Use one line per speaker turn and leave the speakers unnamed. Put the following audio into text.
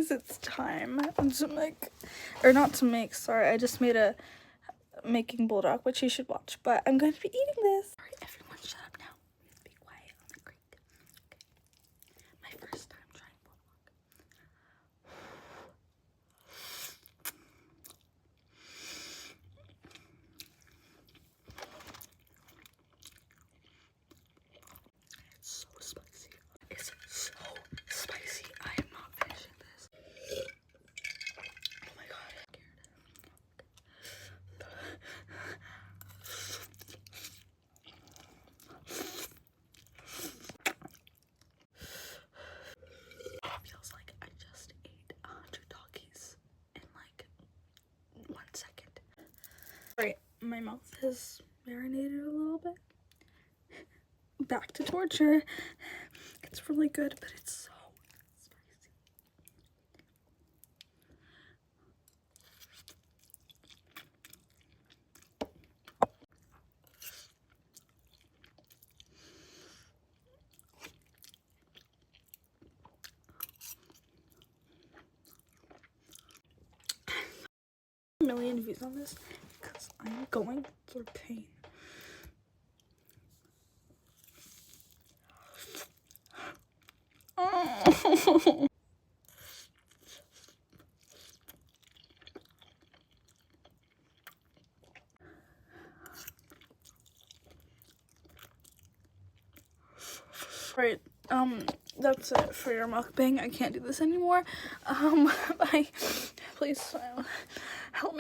guys, it's time to make, or not to make, sorry, I just made a Making Bulldog, which you should watch, but I'm going to be eating this. All right, everyone shut up now. Please be quiet on the creek. Okay. My first time trying Bulldog. It's so spicy. It's so spicy. I am not finishing this. Oh my god, I'm scared. Feels like I just ate 100 doggies in like 1 second. Right, my mouth has marinated a little bit. Back to torture. It's really good, but it's so spicy. A million views on this because I'm going through pain. Right, that's it for your mukbang. I can't do this anymore. Bye. Please help me.